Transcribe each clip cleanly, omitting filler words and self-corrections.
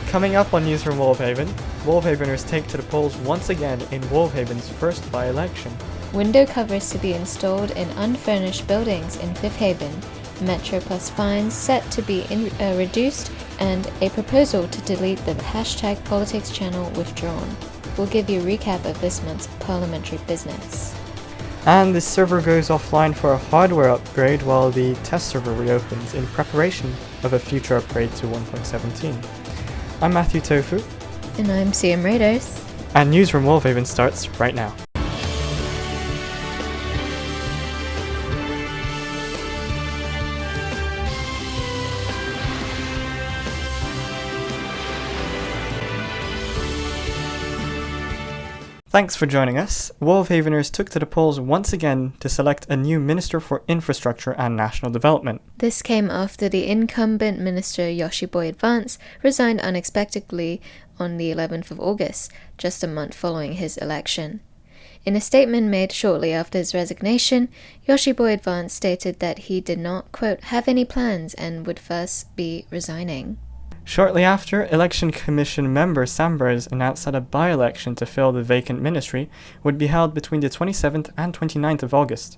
Coming up on Newsroom WolvHaven, WolvHaveners take to the polls once again in WolvHaven's first by-election. Window covers to be installed in unfurnished buildings in Fifth Haven, Metro Plus fines set to be reduced, and a proposal to delete the hashtag politics channel withdrawn. We'll give you a recap of this month's parliamentary business. And the server goes offline for a hardware upgrade while the test server reopens in preparation of a future upgrade to 1.17. I'm Matthew Tofu. And I'm CM Raiders. And Newsroom WolvHaven starts right now. Thanks for joining us. WolvHaveners took to the polls once again to select a new Minister for Infrastructure and National Development. This came after the incumbent Minister Yoshiboy Advance resigned unexpectedly on the 11th of August, just a month following his election. In a statement made shortly after his resignation, Yoshiboy Advance stated that he did not, quote, have any plans and would first be resigning. Shortly after, Election Commission member Sambers announced that a by-election to fill the vacant ministry would be held between the 27th and 29th of August.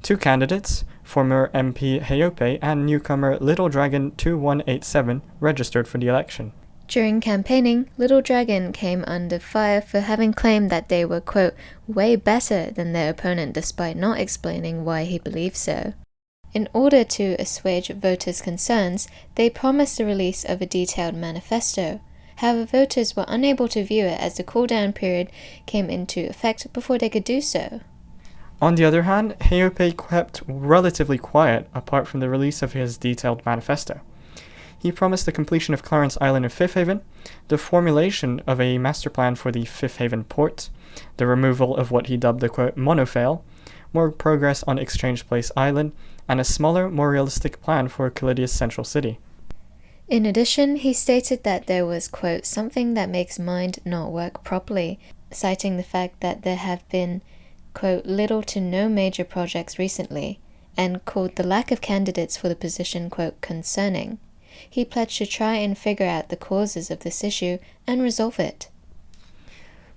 Two candidates, former MP Heyope and newcomer Little Dragon 2187, registered for the election. During campaigning, Little Dragon came under fire for having claimed that they were, quote, way better than their opponent despite not explaining why he believed so. In order to assuage voters' concerns, they promised the release of a detailed manifesto. However, voters were unable to view it as the cool-down period came into effect before they could do so. On the other hand, Heyope kept relatively quiet apart from the release of his detailed manifesto. He promised the completion of Clarence Island in Fifth Haven, the formulation of a master plan for the Fifth Haven port, the removal of what he dubbed the, quote, monofail, more progress on Exchange Place Island, and a smaller, more realistic plan for Calidia's central city. In addition, he stated that there was, quote, something that makes mind not work properly, citing the fact that there have been, quote, little to no major projects recently, and called the lack of candidates for the position, quote, concerning. He pledged to try and figure out the causes of this issue and resolve it.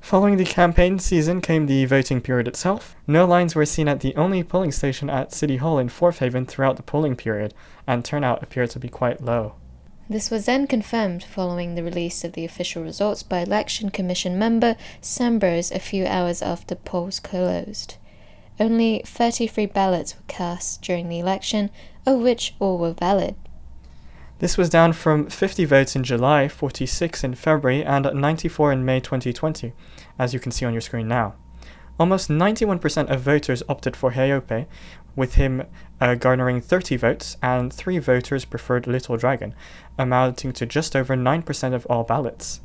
Following the campaign season came the voting period itself. No lines were seen at the only polling station at City Hall in Fourth Haven throughout the polling period, and turnout appeared to be quite low. This was then confirmed following the release of the official results by Election Commission member Sambers a few hours after polls closed. Only 33 ballots were cast during the election, of which all were valid. This was down from 50 votes in July, 46 in February, and 94 in May 2020, as you can see on your screen now. Almost 91% of voters opted for Heyope, with him garnering 30 votes, and 3 voters preferred Little Dragon, amounting to just over 9% of all ballots.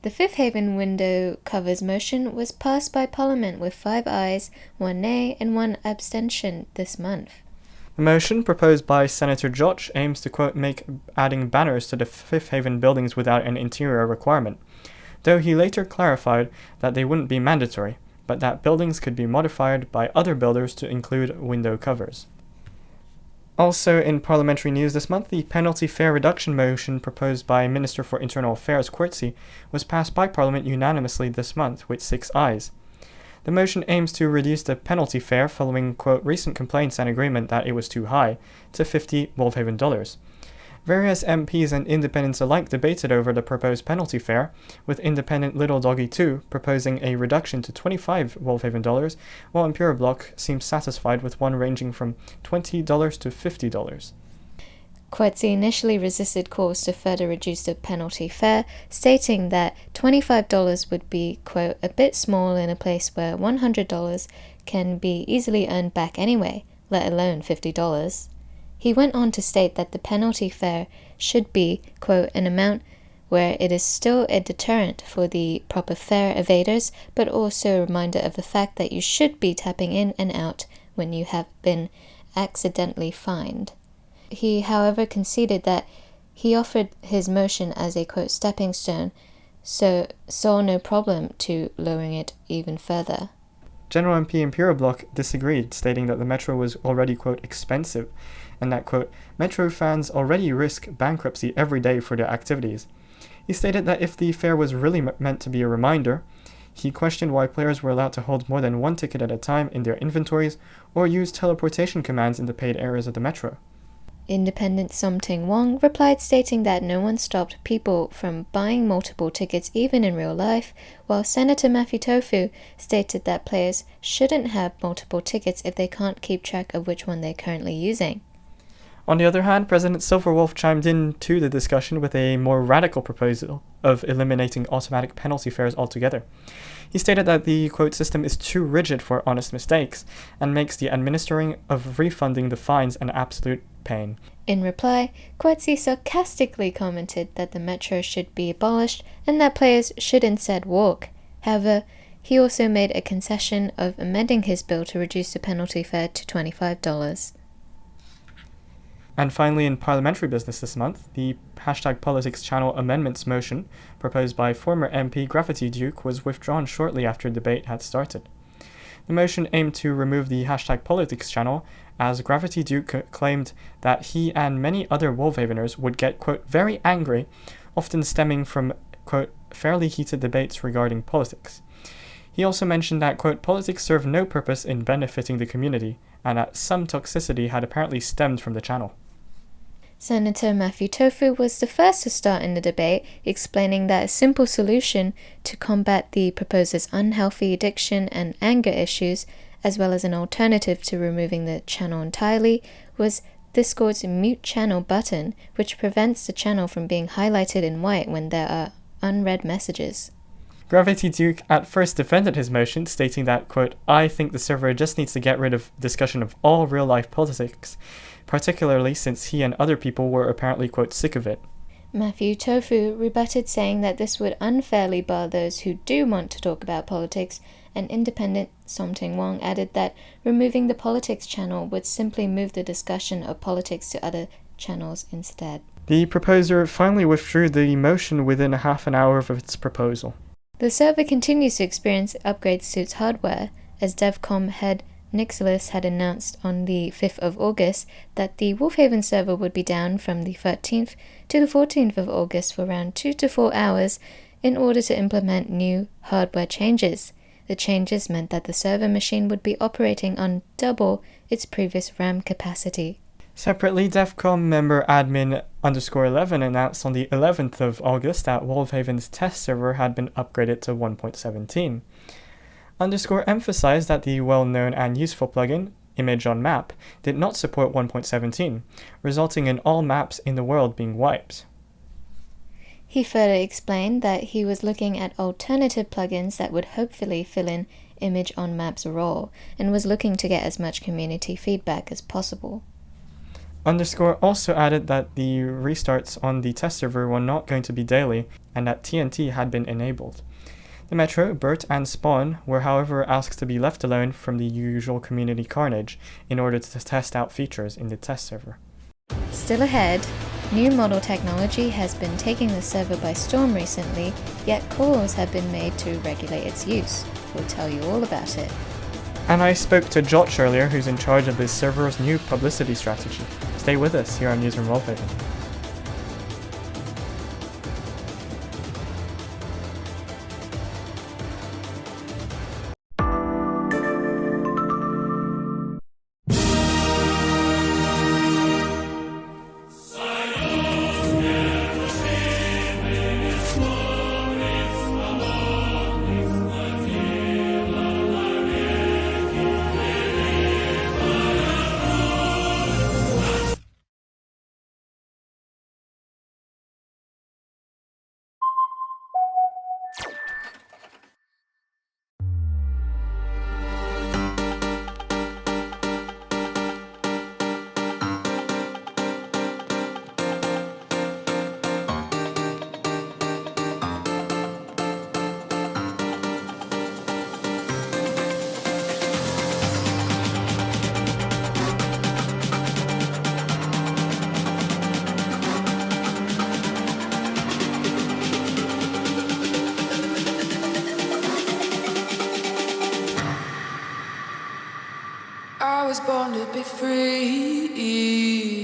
The Fifth Haven window covers motion was passed by Parliament with 5 ayes, 1 nay, and 1 abstention this month. The motion proposed by Senator Joch aims to, quote, make adding banners to the Fifth Haven buildings without an interior requirement, though he later clarified that they wouldn't be mandatory, but that buildings could be modified by other builders to include window covers. Also in parliamentary news this month, the penalty fare reduction motion proposed by Minister for Internal Affairs Coetzee was passed by Parliament unanimously this month with 6 ayes. The motion aims to reduce the penalty fare following, quote, recent complaints and agreement that it was too high, to $50 WolvHaven dollars. Various MPs and independents alike debated over the proposed penalty fare, with independent Little Doggy 2 proposing a reduction to $25 WolvHaven dollars, while Imperial Bloc seems satisfied with one ranging from $20 to $50. Coetzee initially resisted calls to further reduce the penalty fare, stating that $25 would be, quote, a bit small in a place where $100 can be easily earned back anyway, let alone $50. He went on to state that the penalty fare should be, quote, an amount where it is still a deterrent for the proper fare evaders, but also a reminder of the fact that you should be tapping in and out when you have been accidentally fined. He, however, conceded that he offered his motion as a, quote, stepping stone, so saw no problem to lowering it even further. General MP Imperial Bloc disagreed, stating that the metro was already, quote, expensive, and that, quote, Metro fans already risk bankruptcy every day for their activities. He stated that if the fair was really meant to be a reminder, he questioned why players were allowed to hold more than one ticket at a time in their inventories or use teleportation commands in the paid areas of the Metro. Independent Somting Wong replied stating that no one stopped people from buying multiple tickets even in real life, while Senator Matthew Tofu stated that players shouldn't have multiple tickets if they can't keep track of which one they're currently using. On the other hand, President Silverwolf chimed in to the discussion with a more radical proposal of eliminating automatic penalty fares altogether. He stated that the, quote, system is too rigid for honest mistakes and makes the administering of refunding the fines an absolute pain. In reply, Coetzee sarcastically commented that the Metro should be abolished and that players should instead walk. However, he also made a concession of amending his bill to reduce the penalty fare to $25. And finally, in parliamentary business this month, the #Politics channel amendments motion proposed by former MP Gravity Duke was withdrawn shortly after debate had started. The motion aimed to remove the #Politics channel, as Gravity Duke claimed that he and many other WolvHaveners would get, quote, very angry, often stemming from, quote, fairly heated debates regarding politics. He also mentioned that, quote, politics serve no purpose in benefiting the community, and that some toxicity had apparently stemmed from the channel. Senator Matthew Tofu was the first to start in the debate, explaining that a simple solution to combat the proposer's unhealthy addiction and anger issues, as well as an alternative to removing the channel entirely, was Discord's mute channel button, which prevents the channel from being highlighted in white when there are unread messages. Gravity Duke at first defended his motion, stating that, quote, I think the server just needs to get rid of discussion of all real-life politics, particularly since he and other people were apparently, quote, sick of it. Matthew Tofu rebutted, saying that this would unfairly bar those who do want to talk about politics, and independent Somting Wong added that removing the politics channel would simply move the discussion of politics to other channels instead. The proposer finally withdrew the motion within a half an hour of its proposal. The server continues to experience upgrades to its hardware, as DevCom head Nixilis had announced on the 5th of August that the WolvHaven server would be down from the 13th to the 14th of August for around 2 to 4 hours in order to implement new hardware changes. The changes meant that the server machine would be operating on double its previous RAM capacity. Separately, DEFCON member admin _11 announced on the 11th of August that WolvHaven's test server had been upgraded to 1.17. Underscore emphasized that the well-known and useful plugin, Image on Map, did not support 1.17, resulting in all maps in the world being wiped. He further explained that he was looking at alternative plugins that would hopefully fill in Image on Map's role, and was looking to get as much community feedback as possible. Underscore also added that the restarts on the test server were not going to be daily, and that TNT had been enabled. The Metro, Bert, and Spawn were however asked to be left alone from the usual community carnage in order to test out features in the test server. Still ahead, new model technology has been taking the server by storm recently, yet calls have been made to regulate its use. We'll tell you all about it. And I spoke to Josh earlier, who's in charge of this server's new publicity strategy. Stay with us here on Newsroom WolvHaven. I was born to be free.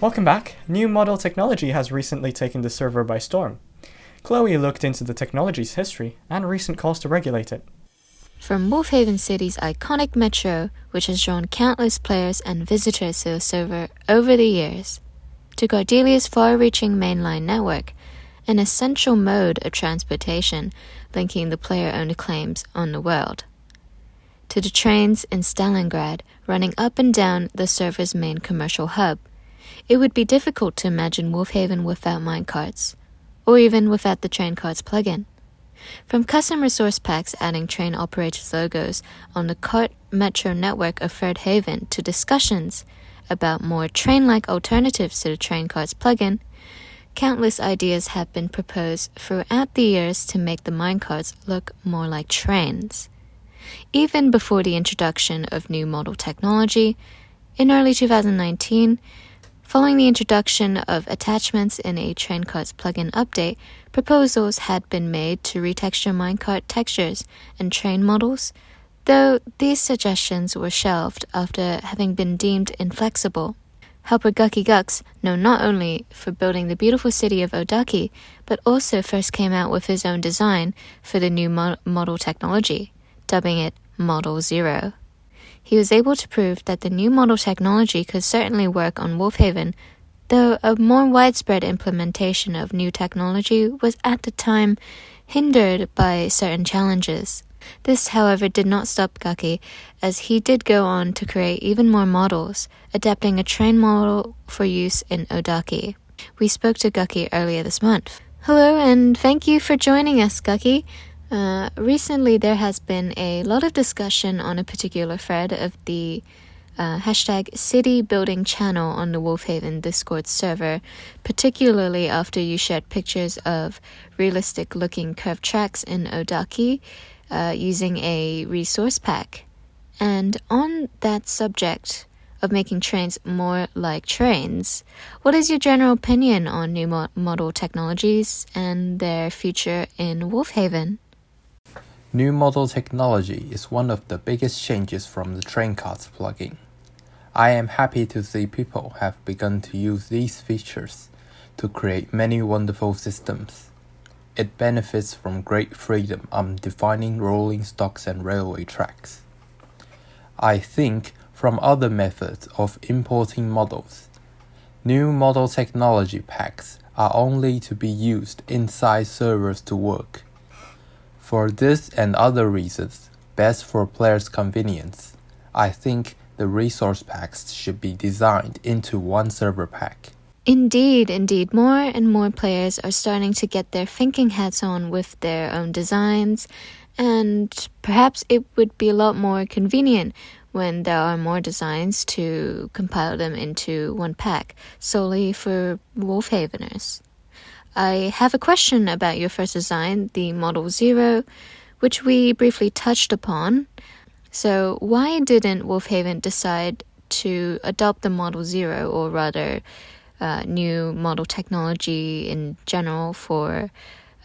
Welcome back. New model technology has recently taken the server by storm. Chloe looked into the technology's history and recent calls to regulate it. From WolvHaven City's iconic metro, which has drawn countless players and visitors to the server over the years, to Cordelia's far-reaching mainline network, an essential mode of transportation linking the player-owned claims on the world, to the trains in Stalingrad running up and down the server's main commercial hub, it would be difficult to imagine WolvHaven without minecarts, or even without the train carts plugin. From custom resource packs adding train operators' logos on the cart metro network of Haven to discussions about more train-like alternatives to the train carts plugin, countless ideas have been proposed throughout the years to make the minecarts look more like trains. Even before the introduction of new model technology, in early 2019, following the introduction of attachments in a train carts plugin update, proposals had been made to retexture minecart textures and train models, though these suggestions were shelved after having been deemed inflexible. Helper Gucky Gux, known not only for building the beautiful city of Odaki, but also first came out with his own design for the new model technology, dubbing it Model Zero. He was able to prove that the new model technology could certainly work on WolvHaven, though a more widespread implementation of new technology was at the time hindered by certain challenges. This, however, did not stop Gucky, as he did go on to create even more models, adapting a train model for use in Odaki. We spoke to Gucky earlier this month. Hello, and thank you for joining us, Gucky. Recently, there has been a lot of discussion on a particular thread of the hashtag City Building channel on the WolvHaven Discord server, particularly after you shared pictures of realistic-looking curved tracks in Odaki using a resource pack. And on that subject of making trains more like trains, what is your general opinion on new model technologies and their future in WolvHaven? New model technology is one of the biggest changes from the train carts plugin. I am happy to see people have begun to use these features to create many wonderful systems. It benefits from great freedom on defining rolling stocks and railway tracks. I think from other methods of importing models, new model technology packs are only to be used inside servers to work. For this and other reasons, best for players' convenience, I think the resource packs should be designed into one server pack. Indeed. More and more players are starting to get their thinking hats on with their own designs, and perhaps it would be a lot more convenient when there are more designs to compile them into one pack, solely for WolvHaveners. I have a question about your first design, the Model Zero, which we briefly touched upon. So why didn't WolvHaven decide to adopt the Model Zero, or rather new model technology in general for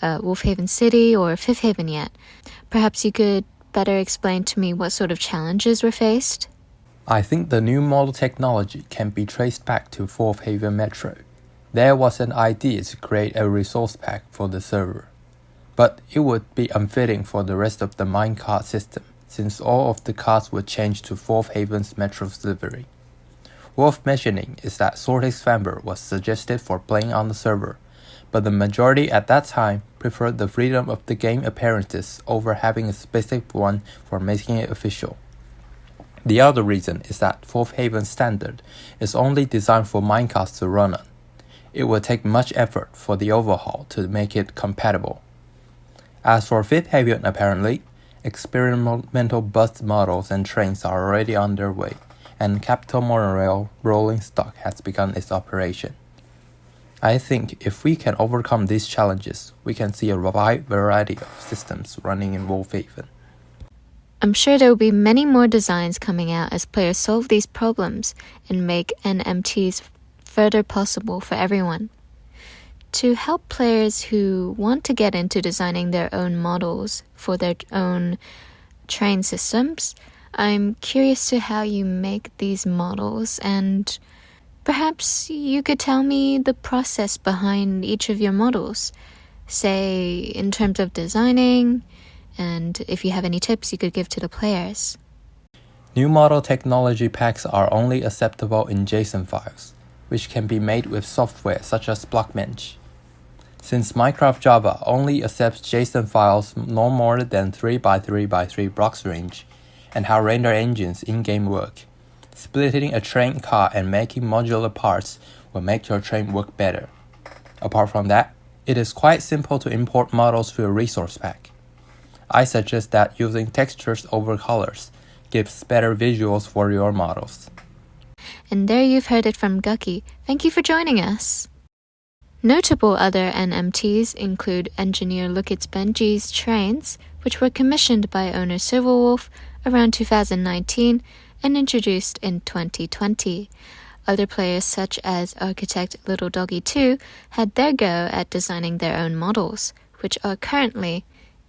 WolvHaven City or Fifth Haven yet? Perhaps you could better explain to me what sort of challenges were faced? I think the new model technology can be traced back to Fourth Haven Metro. There was an idea to create a resource pack for the server, but it would be unfitting for the rest of the minecart system, since all of the carts would change to Fourth Haven's Metro's livery. Worth mentioning is that Sortex Vamber was suggested for playing on the server, but the majority at that time preferred the freedom of the game appearances over having a specific one for making it official. The other reason is that Fourth Haven Standard is only designed for minecarts to run on. It would take much effort for the overhaul to make it compatible. As for Fifth Haven, apparently, experimental bus models and trains are already underway, and Capital Monorail rolling stock has begun its operation. I think if we can overcome these challenges, we can see a wide variety of systems running in WolvHaven. I'm sure there will be many more designs coming out as players solve these problems and make NMTs further possible for everyone. To help players who want to get into designing their own models for their own train systems, I'm curious to how you make these models, and perhaps you could tell me the process behind each of your models, say in terms of designing, and if you have any tips you could give to the players. New model technology packs are only acceptable in JSON files, which can be made with software such as Blockbench. Since Minecraft Java only accepts JSON files no more than 3x3x3 blocks range, and how render engines in-game work, splitting a train car and making modular parts will make your train work better. Apart from that, it is quite simple to import models to a resource pack. I suggest that using textures over colors gives better visuals for your models. And there you've heard it from Gucky. Thank you for joining us. Notable other NMTs include Engineer Lookit's Benji's trains, which were commissioned by owner Silverwolf around 2019 and introduced in 2020. Other players such as architect Little Doggy 2 had their go at designing their own models, which are currently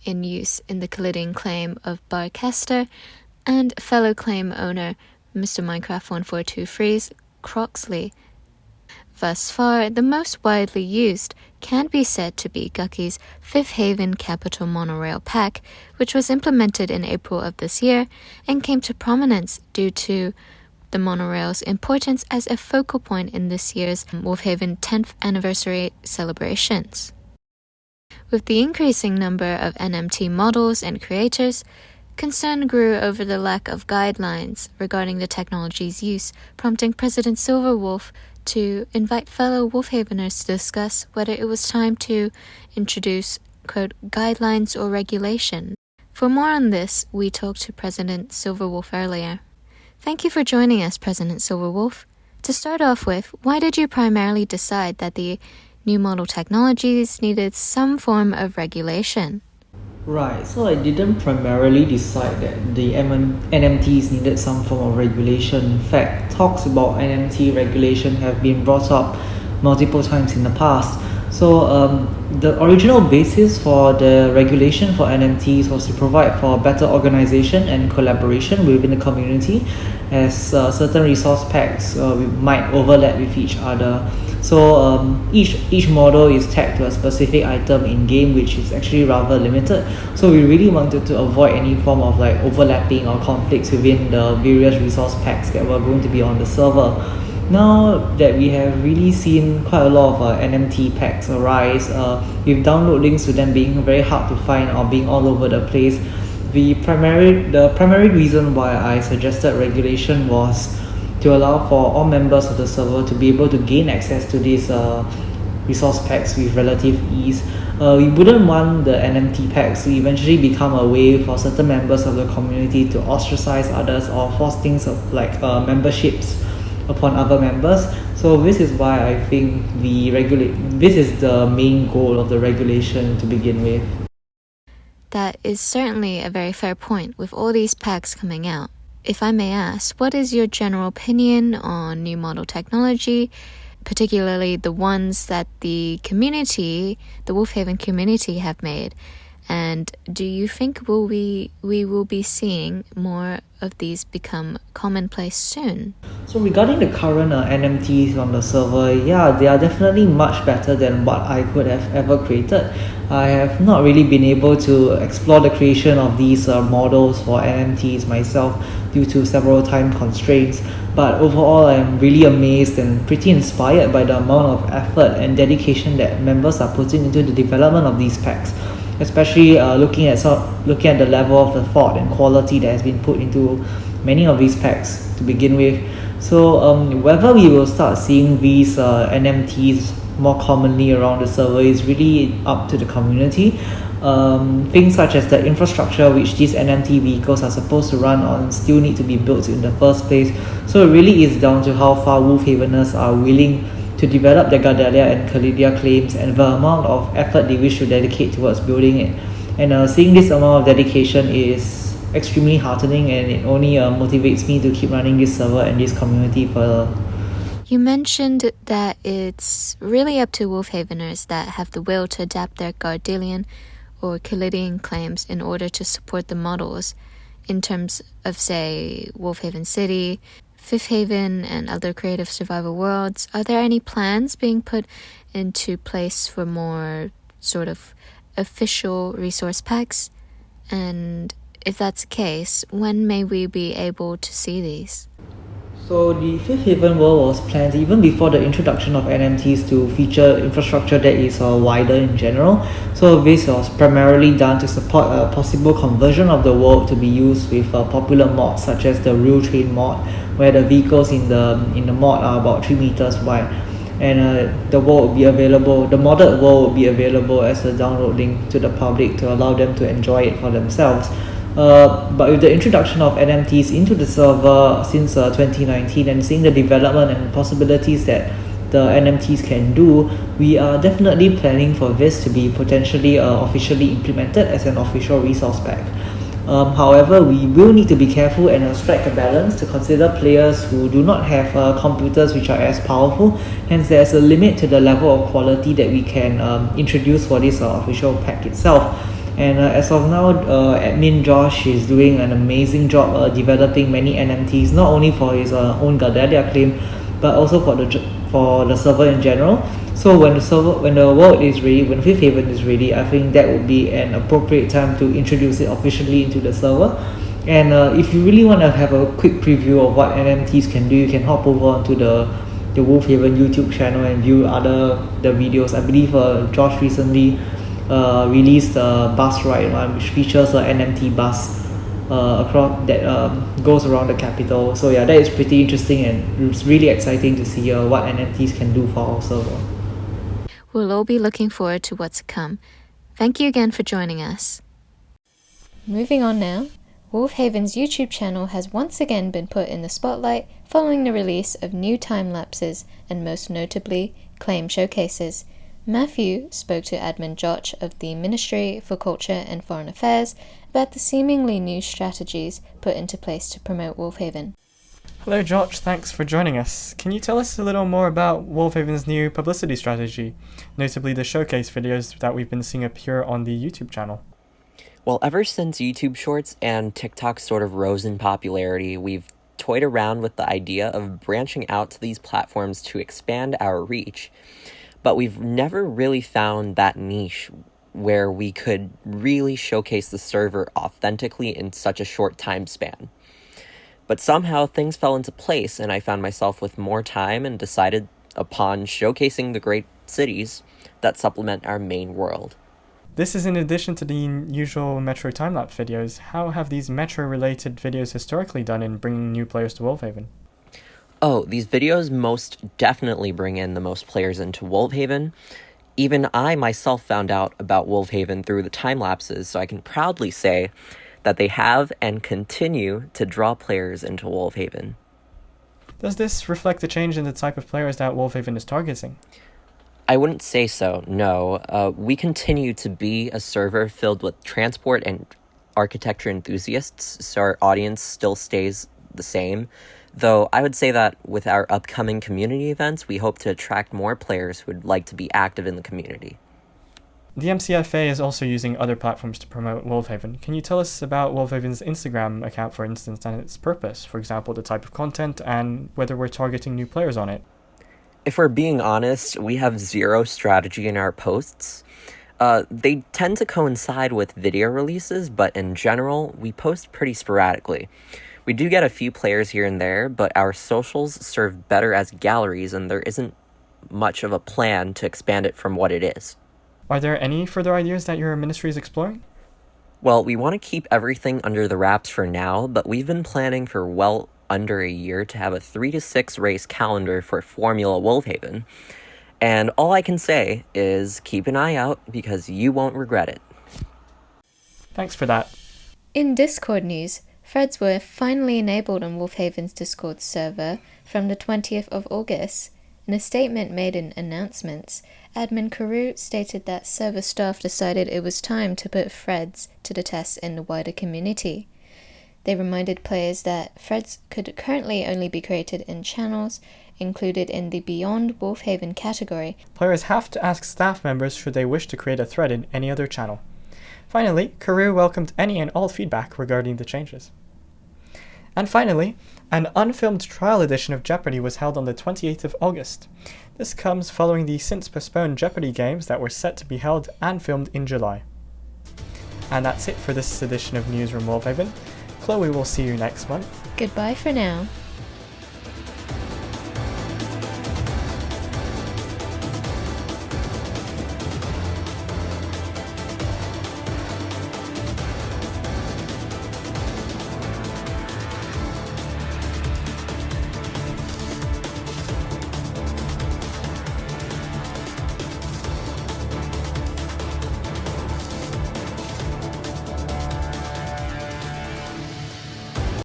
in use in the colliding claim of Barcaster and fellow claim owner Mr. Minecraft 142 Freeze Croxley. Thus far, the most widely used can be said to be Gucky's Fifth Haven Capital Monorail pack, which was implemented in April of this year and came to prominence due to the monorail's importance as a focal point in this year's WolvHaven 10th anniversary celebrations. With the increasing number of NMT models and creators, concern grew over the lack of guidelines regarding the technology's use, prompting President Silverwolf to invite fellow WolvHaveners to discuss whether it was time to introduce, quote, guidelines or regulation. For more on this, we talked to President Silverwolf earlier. Thank you for joining us, President Silverwolf. To start off with, why did you primarily decide that the new model technologies needed some form of regulation? Right, so I didn't primarily decide that the NMTs needed some form of regulation. In fact, talks about NMT regulation have been brought up multiple times in the past. So the original basis for the regulation for NMTs was to provide for better organization and collaboration within the community, as certain resource packs might overlap with each other. So each model is tagged to a specific item in game, which is actually rather limited. So we really wanted to avoid any form of like overlapping or conflicts within the various resource packs that were going to be on the server. Now that we have really seen quite a lot of NMT packs arise, with download links to them being very hard to find or being all over the place, the primary reason why I suggested regulation was to allow for all members of the server to be able to gain access to these resource packs with relative ease. We wouldn't want the NMT packs to eventually become a way for certain members of the community to ostracize others or force things like memberships upon other members. So this is why I think this is the main goal of the regulation to begin with. That is certainly a very fair point with all these packs coming out. If I may ask, what is your general opinion on new model technology, particularly the ones that the WolvHaven community have made? And do you think we will be seeing more of these become commonplace soon? So regarding the current NMTs on the server, yeah, they are definitely much better than what I could have ever created. I have not really been able to explore the creation of these models for NMTs myself due to several time constraints, but overall I'm really amazed and pretty inspired by the amount of effort and dedication that members are putting into the development of these packs, especially looking at the level of the thought and quality that has been put into many of these packs to begin with. So whether we will start seeing these NMTs more commonly around the server is really up to the community. Things such as the infrastructure which these NMT vehicles are supposed to run on still need to be built in the first place. So it really is down to how far WolvHaveners are willing to develop their Gardalia and Calidia claims and the amount of effort they wish to dedicate towards building it. And seeing this amount of dedication is extremely heartening, and it only motivates me to keep running this server and this community further. You mentioned that it's really up to WolvHaveners that have the will to adapt their Gardelian or Calidian claims in order to support the models in terms of, say, WolvHaven City, Fifth Haven, and other creative survival worlds. Are there any plans being put into place for more sort of official resource packs? And if that's the case, when may we be able to see these? So the Fifth Haven world was planned even before the introduction of NMTs to feature infrastructure that is wider in general. So this was primarily done to support a possible conversion of the world to be used with popular mods such as the Real Train mod, where the vehicles in the mod are about 3 meters wide. And the world will be available, the modded world will be available as a download link to the public to allow them to enjoy it for themselves. But with the introduction of NMTs into the server since 2019 and seeing the development and possibilities that the NMTs can do, we are definitely planning for this to be potentially officially implemented as an official resource pack. However, we will need to be careful and strike a balance to consider players who do not have computers which are as powerful. Hence, there's a limit to the level of quality that we can introduce for this official pack itself. And as of now, admin Josh is doing an amazing job developing many NMTs, not only for his own Gardalia claim, but also for the server in general. So when the world is ready, when Fifth Haven is ready, I think that would be an appropriate time to introduce it officially into the server. And if you really want to have a quick preview of what NMTs can do, you can hop over onto the WolvHaven YouTube channel and view the videos. I believe Josh recently released a bus ride one which features an NMT bus across that goes around the capital. So yeah, that is pretty interesting, and it's really exciting to see what NMTs can do for our server. We'll all be looking forward to what's to come. Thank you again for joining us. Moving on now, WolvHaven's YouTube channel has once again been put in the spotlight following the release of new time lapses and most notably claim showcases. Matthew spoke to admin Josh of the Ministry for Culture and Foreign Affairs about the seemingly new strategies put into place to promote WolvHaven. Hello Josh, thanks for joining us. Can you tell us a little more about WolvHaven's new publicity strategy, notably the showcase videos that we've been seeing appear on the YouTube channel? Well, ever since YouTube Shorts and TikTok sort of rose in popularity, we've toyed around with the idea of branching out to these platforms to expand our reach. But we've never really found that niche where we could really showcase the server authentically in such a short time span. But somehow things fell into place, and I found myself with more time and decided upon showcasing the great cities that supplement our main world. This is in addition to the usual Metro time-lapse videos. How have these Metro-related videos historically done in bringing new players to WolvHaven? Oh, these videos most definitely bring in the most players into WolvHaven. Even I myself found out about WolvHaven through the time-lapses, so I can proudly say that they have and continue to draw players into WolvHaven. Does this reflect a change in the type of players that WolvHaven is targeting? I wouldn't say so, no. We continue to be a server filled with transport and architecture enthusiasts, so our audience still stays the same. Though I would say that with our upcoming community events, we hope to attract more players who would like to be active in the community. The MCFA is also using other platforms to promote WolvHaven. Can you tell us about WolvHaven's Instagram account, for instance, and its purpose? For example, the type of content and whether we're targeting new players on it. If we're being honest, we have zero strategy in our posts. They tend to coincide with video releases, but in general, we post pretty sporadically. We do get a few players here and there, but our socials serve better as galleries, and there isn't much of a plan to expand it from what it is. Are there any further ideas that your ministry is exploring? Well, we want to keep everything under the wraps for now, but we've been planning for well under a year to have a 3 to 6 race calendar for Formula WolvHaven. And all I can say is keep an eye out because you won't regret it. Thanks for that. In Discord news, threads were finally enabled on WolvHaven's Discord server from the 20th of August. In a statement made in announcements, admin Karoo stated that server staff decided it was time to put threads to the test in the wider community. They reminded players that threads could currently only be created in channels included in the Beyond WolvHaven category. Players have to ask staff members should they wish to create a thread in any other channel. Finally, Karoo welcomed any and all feedback regarding the changes. And finally, an unfilmed trial edition of Jeopardy was held on the 28th of August. This comes following the since postponed Jeopardy games that were set to be held and filmed in July. And that's it for this edition of Newsroom WolvHaven. Chloe will see you next month. Goodbye for now.